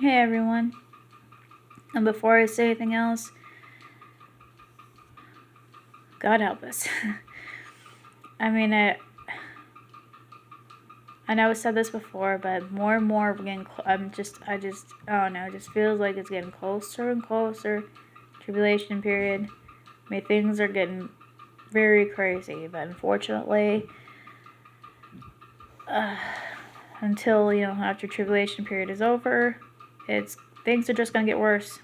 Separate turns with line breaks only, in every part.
Hey everyone, and before I say anything else, God help us. I mean, I know I said this before, but more and more we're getting. I don't know. It just feels like it's getting closer and closer. Tribulation period. I mean, things are getting very crazy, but unfortunately, until after tribulation period is over, it's things are just gonna get worse.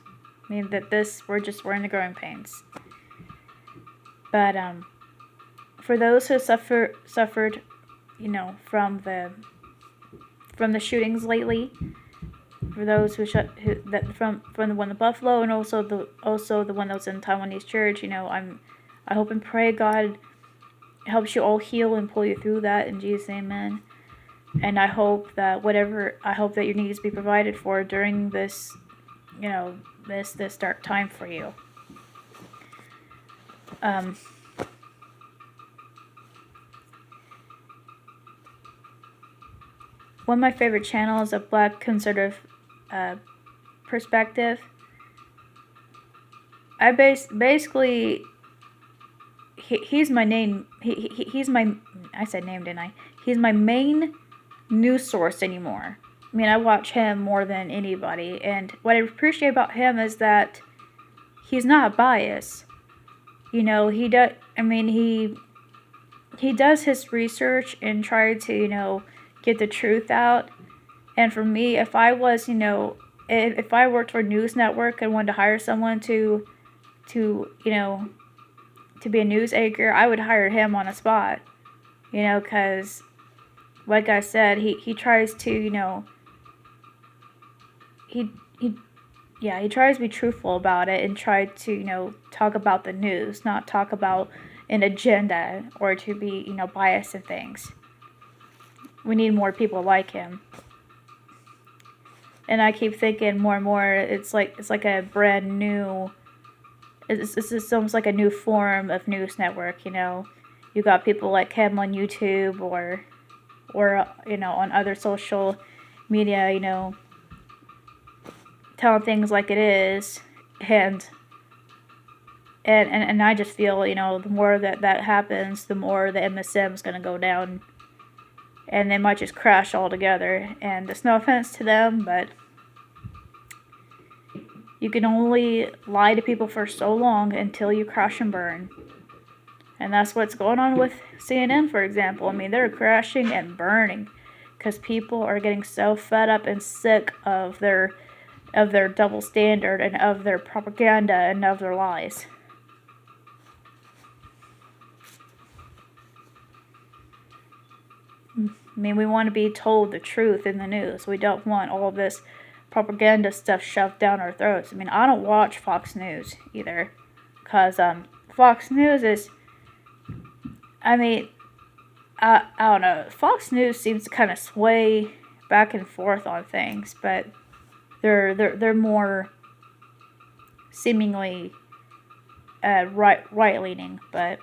I mean that we're in the growing pains. But for those who suffered, from the shootings lately, for those from the one in Buffalo, and also the one that was in Taiwanese church, I hope and pray God helps you all heal and pull you through that in Jesus' name, amen. And I hope that your needs be provided for during this, this dark time for you. One of my favorite channels, a Black conservative perspective. I basically he's my name. He's my, I said name, didn't I? He's my main news source anymore. I mean, I watch him more than anybody, and what I appreciate about him is that he's not biased. He does. I mean, he does his research and try to get the truth out. And for me, if I was if I worked for a news network and wanted to hire someone to be a news anchor, I would hire him on the spot. Because like I said, he tries to he tries to be truthful about it and try to talk about the news, not talk about an agenda or to be biased in things. We need more people like him. And I keep thinking more and more, it's like a brand new, it's almost like a new form of news network. You got people like him on YouTube or on other social media, telling things like it is, and I just feel the more that happens, the more the MSM is going to go down, and they might just crash altogether. And it's no offense to them, but you can only lie to people for so long until you crash and burn. And that's what's going on with CNN, for example. I mean, they're crashing and burning because people are getting so fed up and sick of their double standard and of their propaganda and of their lies. I mean, we want to be told the truth in the news. We don't want all this propaganda stuff shoved down our throats. I mean, I don't watch Fox News either, because Fox News is, I mean, I don't know. Fox News seems to kind of sway back and forth on things, but they're more seemingly right leaning, but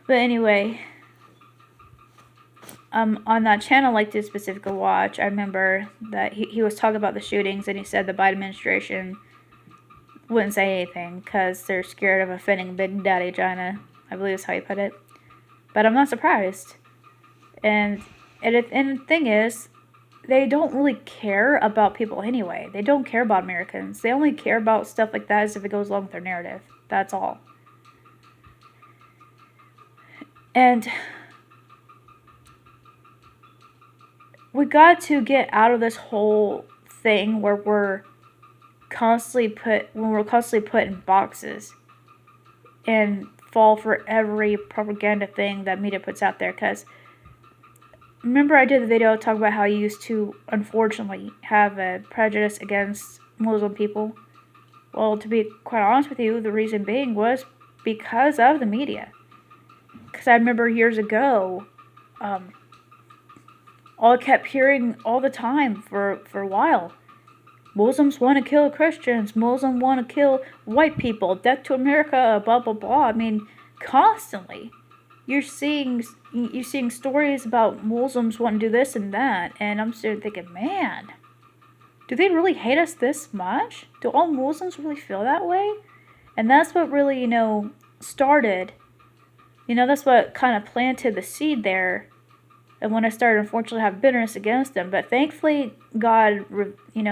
anyway, on that channel, like this specific watch, I remember that he was talking about the shootings, and he said the Biden administration wouldn't say anything because they're scared of offending Big Daddy China. I believe is how he put it. But I'm not surprised. And the thing is, they don't really care about people anyway. They don't care about Americans. They only care about stuff like that as if it goes along with their narrative. That's all. And we got to get out of this whole thing where we're constantly put in boxes and fall for every propaganda thing that media puts out there. Because remember, I did the video talking about how I used to unfortunately have a prejudice against Muslim people. Well, to be quite honest with you, the reason being was because of the media. Because I remember years ago, all I kept hearing all the time for a while, Muslims want to kill Christians, Muslims want to kill white people, death to America, blah, blah, blah. I mean, constantly. you're seeing stories about Muslims wanting to do this and that, and I'm sitting thinking, man, do they really hate us this much? Do all Muslims really feel that way? And that's what really, started. That's what kind of planted the seed there. And when I started, unfortunately, to have bitterness against them. But thankfully, God,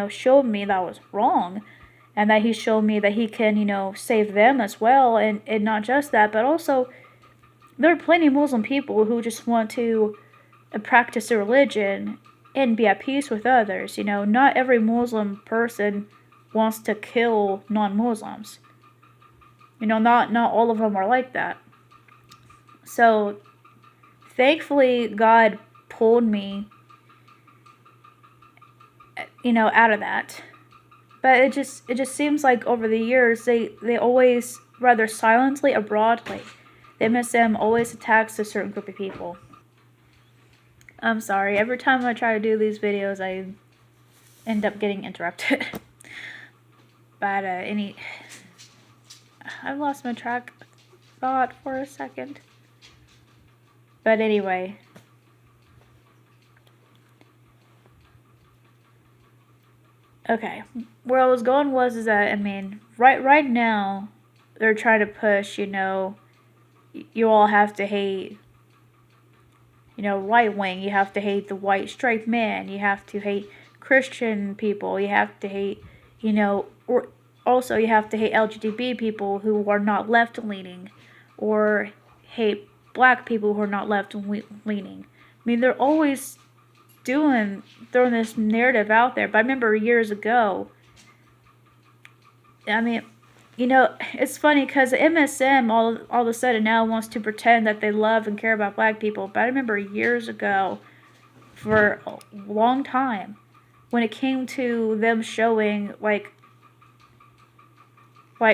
showed me that I was wrong. And that He showed me that He can, save them as well. And not just that, but also, there are plenty of Muslim people who just want to practice their religion and be at peace with others. Not every Muslim person wants to kill non-Muslims. Not all of them are like that. So, thankfully, God pulled me, out of that. But it just seems like over the years, they always, rather silently or broadly, the MSM always attacks a certain group of people. I'm sorry, every time I try to do these videos, I end up getting interrupted. But, I've lost my track of thought for a second. But anyway. Okay. Where I was going is that, right now, they're trying to push, you all have to hate, right wing. You have to hate the white straight man. You have to hate Christian people. You have to hate, or also you have to hate LGBT people who are not left leaning, or hate black people who are not left leaning. They're always throwing this narrative out there. But I remember years ago, it's funny because the MSM all of a sudden now wants to pretend that they love and care about black people. But I remember years ago, for a long time, when it came to them showing like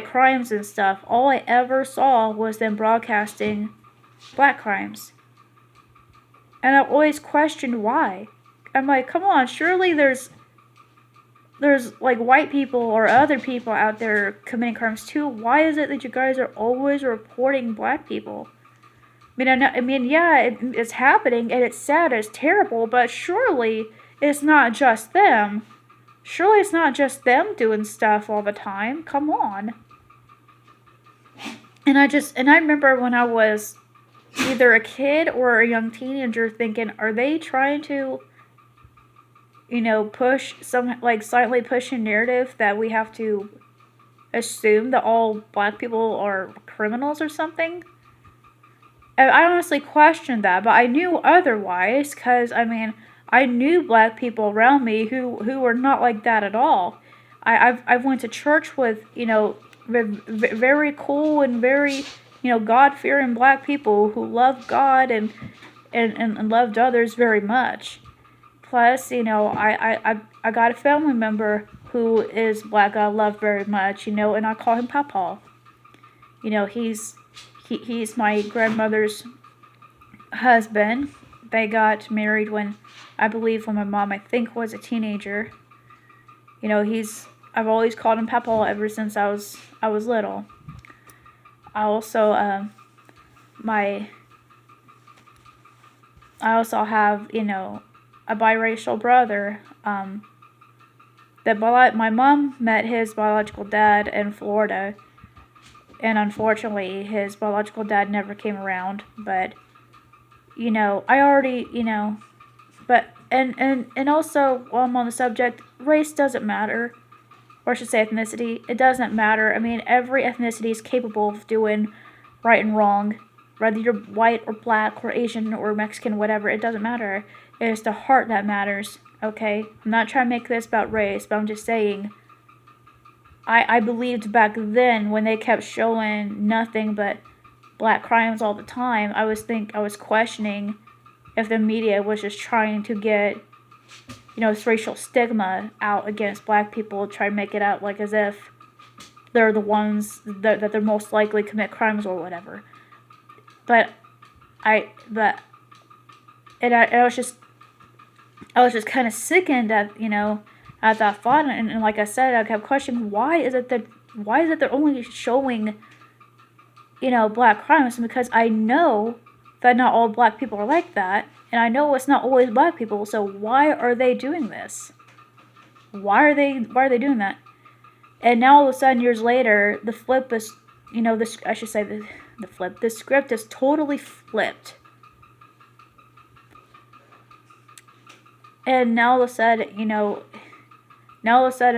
crimes and stuff, all I ever saw was them broadcasting black crimes. And I always questioned why. I'm like, come on, surely there's like white people or other people out there committing crimes too. Why is it that you guys are always reporting black people? It's happening and it's sad, it's terrible, but surely it's not just them. Surely it's not just them doing stuff all the time. Come on. And I remember when I was either a kid or a young teenager thinking, are they trying to, push silently push a narrative that we have to assume that all black people are criminals or something? And I honestly questioned that, but I knew otherwise, because, I knew black people around me who were not like that at all. I've went to church with, very cool and very, God-fearing black people who loved God and loved others very much. Plus, I got a family member who is black I love very much, and I call him Papa. He's my grandmother's husband. They got married when my mom, I think, was a teenager. I've always called him Papa ever since I was little. I also have, a biracial brother. That my mom met his biological dad in Florida, and unfortunately, his biological dad never came around. But I already, but and also, while I'm on the subject, race doesn't matter. Or I should say ethnicity. It doesn't matter. Every ethnicity is capable of doing right and wrong. Whether you're white or black or Asian or Mexican, whatever, it doesn't matter. It's the heart that matters, okay? I'm not trying to make this about race, but I'm just saying, I believed back then when they kept showing nothing but black crimes all the time, I was questioning if the media was just trying to get, this racial stigma out against black people, try to make it out like as if they're the ones that they're most likely to commit crimes or whatever. But I was just kind of sickened at that thought, and like I said, I kept questioning why is it that they're only showing black crimes, because I know that not all black people are like that. And I know it's not always black people, so why are they doing this? Why are they doing that? And now all of a sudden, years later, the flip is, I should say the flip. The script is totally flipped. And now all of a sudden,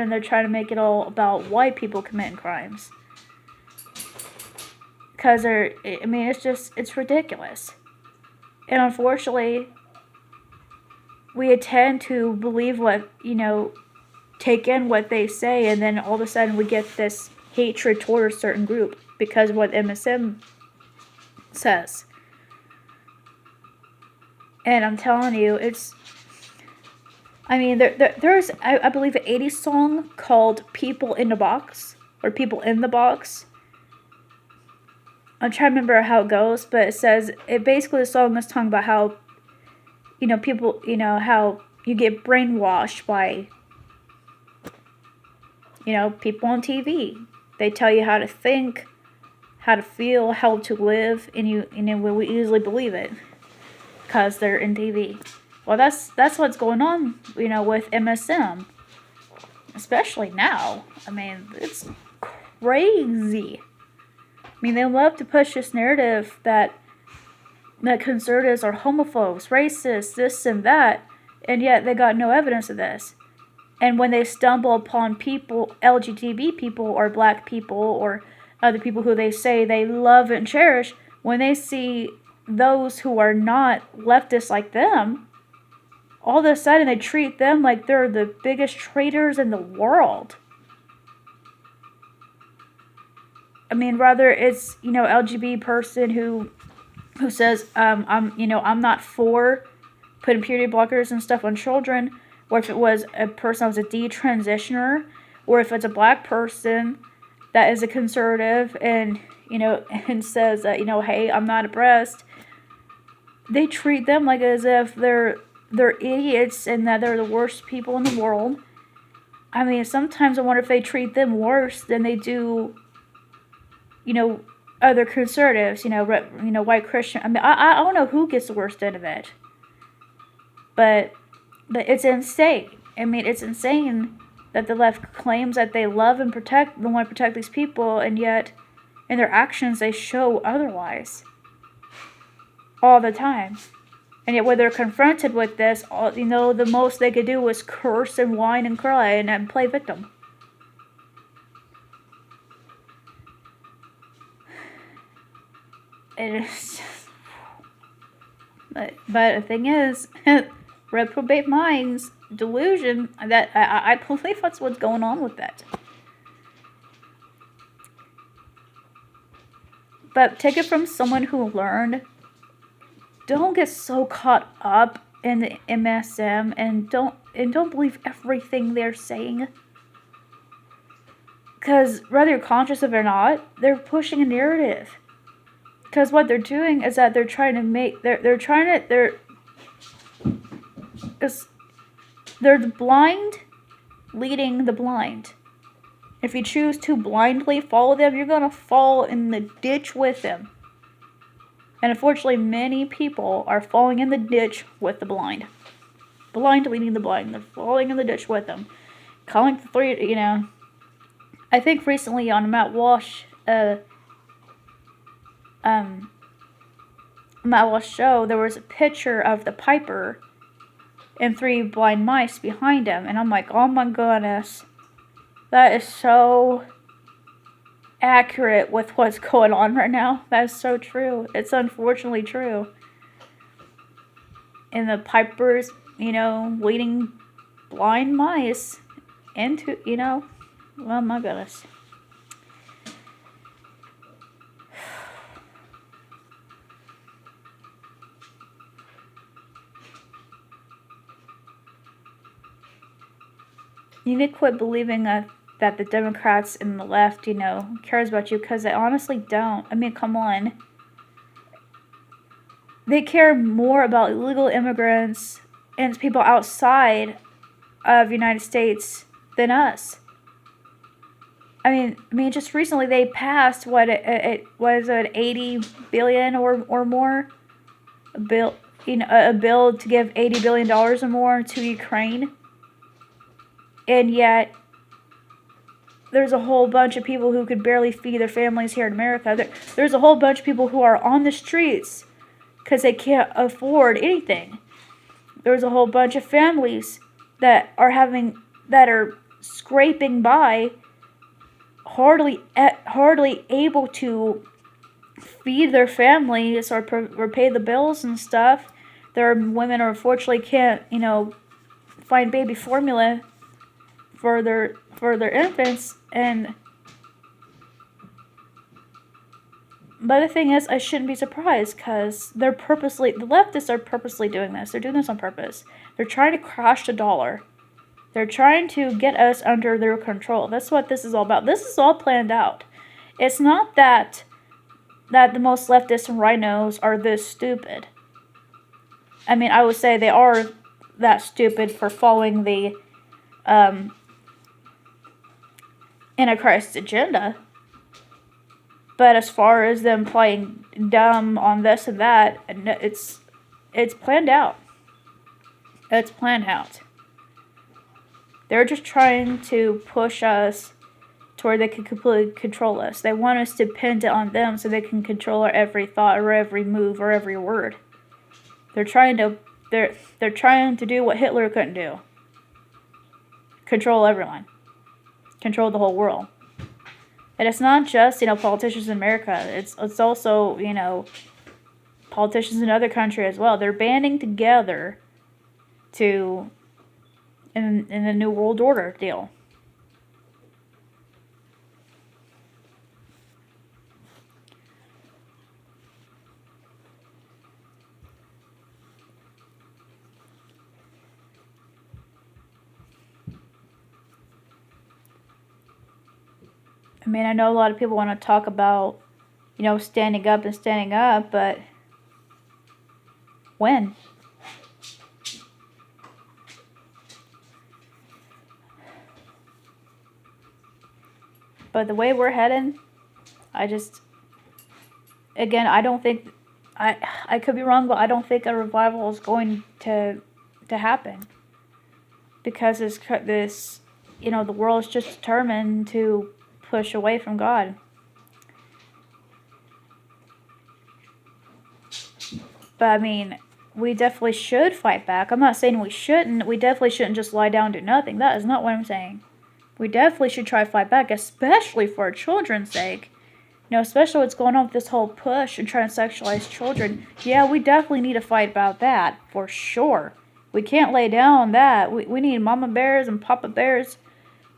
they're trying to make it all about white people committing crimes. Because it's ridiculous. And unfortunately, we tend to believe take in what they say, and then all of a sudden we get this hatred toward a certain group because of what MSM says. And I'm telling you, there's, I believe, an 80s song called People in the Box, or People in the Box. I'm trying to remember how it goes, but basically the song is talking about how, people, how you get brainwashed by, people on TV. They tell you how to think, how to feel, how to live, and we easily believe it because they're in TV. Well, that's what's going on, with MSM, especially now. It's crazy. They love to push this narrative that conservatives are homophobes, racist, this and that, and yet they got no evidence of this. And when they stumble upon people, LGBT people or black people or other people who they say they love and cherish, when they see those who are not leftists like them, all of a sudden they treat them like they're the biggest traitors in the world. Rather it's, LGBT person who says, I'm not for putting puberty blockers and stuff on children, or if it was a person that was a detransitioner, or if it's a black person that is a conservative and, and says that, hey, I'm not oppressed, they treat them like as if they're idiots and that they're the worst people in the world. Sometimes I wonder if they treat them worse than they do, other conservatives, white Christian. I don't know who gets the worst end of it. But it's insane. It's insane that the left claims that they love and want to protect these people, and yet in their actions they show otherwise. All the time. And yet when they're confronted with this, the most they could do was curse and whine and cry and play victim. It is just... But the thing is, reprobate minds, delusion, that I believe that's what's going on with that. But take it from someone who learned. Don't get so caught up in the MSM and don't believe everything they're saying. Because whether you're conscious of it or not, they're pushing a narrative. Because what they're doing is that they're trying to make they're the blind leading the blind. If you choose to blindly follow them, you're gonna fall in the ditch with them. And unfortunately, many people are falling in the ditch with the blind. Blind leading the blind. They're falling in the ditch with them. Calling the three, I think recently on Matt Walsh show, there was a picture of the Piper and 3 blind mice behind him. And I'm like, oh my goodness. That is so accurate with what's going on right now. That is so true. It's unfortunately true. And the Piper's, leading blind mice into, oh my goodness. You need to quit believing that the Democrats and the left, cares about you, because they honestly don't. Come on. They care more about illegal immigrants and people outside of the United States than us. Just recently they passed, what, it was it 80 billion or more a bill to give $80 billion or more to Ukraine, and yet there's a whole bunch of people who could barely feed their families here in America. There's a whole bunch of people who are on the streets because they can't afford anything. There's a whole bunch of families that are scraping by, hardly able to feed their families or pay the bills and stuff. There are women who unfortunately can't, find baby formula for their infants. But the thing is, I shouldn't be surprised because the leftists are purposely doing this. They're doing this on purpose. They're trying to crash the dollar. They're trying to get us under their control. That's what this is all about. This is all planned out. It's not that the most leftists and rhinos are this stupid. I mean, I would say they are that stupid for following the Antichrist agenda. But as far as them playing dumb on this and that, it's planned out. It's planned out. They're just trying to push us to where they can completely control us. They want us dependent on them so they can control our every thought or every move or every word. They're trying to do what Hitler couldn't do. Control everyone. Control the whole world. And it's not just, politicians in America. It's also, politicians in other countries as well. They're banding together in the New World Order deal. I mean, I know a lot of people want to talk about, standing up, but when? But the way we're heading, I don't think, I could be wrong, but I don't think a revival is going to happen. Because the world is just determined to push away from God. But I mean, we definitely should fight back. I'm not saying we shouldn't. We definitely shouldn't just lie down and do nothing. That is not what I'm saying. We definitely should try to fight back, especially for our children's sake. Especially what's going on with this whole push and trying to sexualize children. Yeah, we definitely need to fight about that, for sure. We can't lay down on that. We need mama bears and papa bears.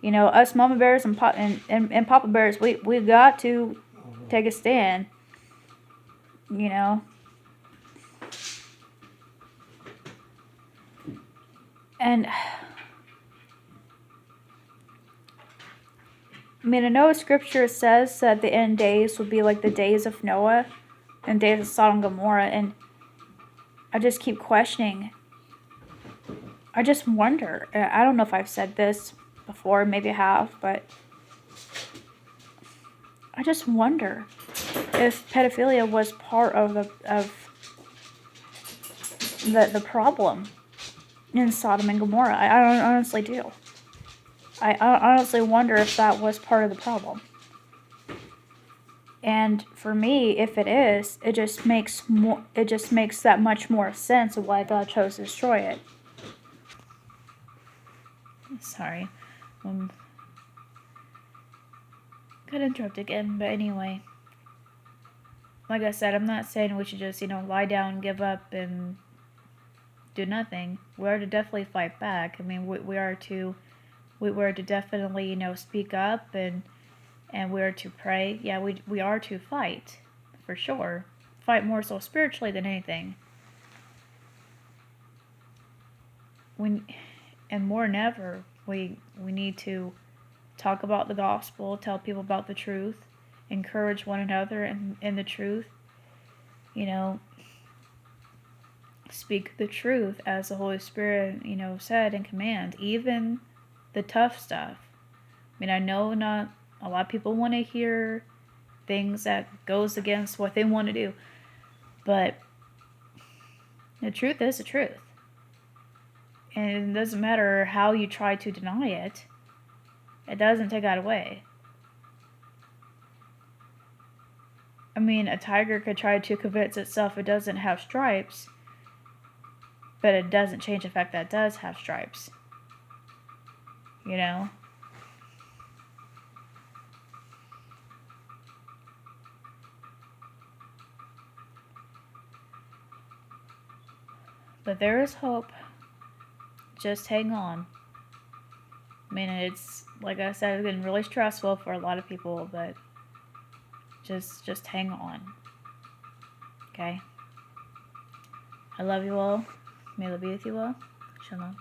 Us mama bears and papa bears, we got to take a stand. And I mean, I know scripture says that the end days will be like the days of Noah and days of Sodom and Gomorrah, and I just keep questioning. I just wonder. I don't know if I've said this before, maybe I have, but I just wonder if pedophilia was part of the problem in Sodom and Gomorrah. I honestly do. I honestly wonder if that was part of the problem. And for me, if it is, it just makes that much more sense of why God chose to destroy it. Sorry. Got interrupted again, but anyway. Like I said, I'm not saying we should just, lie down, give up, and do nothing. We are to definitely fight back. I mean, we are to definitely, speak up and we are to pray. Yeah, we are to fight, for sure. Fight more so spiritually than anything. And more than ever, we need to talk about the gospel, tell people about the truth, encourage one another in the truth. Speak the truth as the Holy Spirit, said and command, even the tough stuff. I mean, I know not a lot of people want to hear things that goes against what they want to do, but The truth is the truth. And it doesn't matter how you try to deny it, it doesn't take that away. I mean, a tiger could try to convince itself it doesn't have stripes, but it doesn't change the fact that it does have stripes. You know? But there is hope. Just hang on. I mean, it's, like I said, it's been really stressful for a lot of people, but just hang on. Okay? I love you all. May the be with you all. Shalom.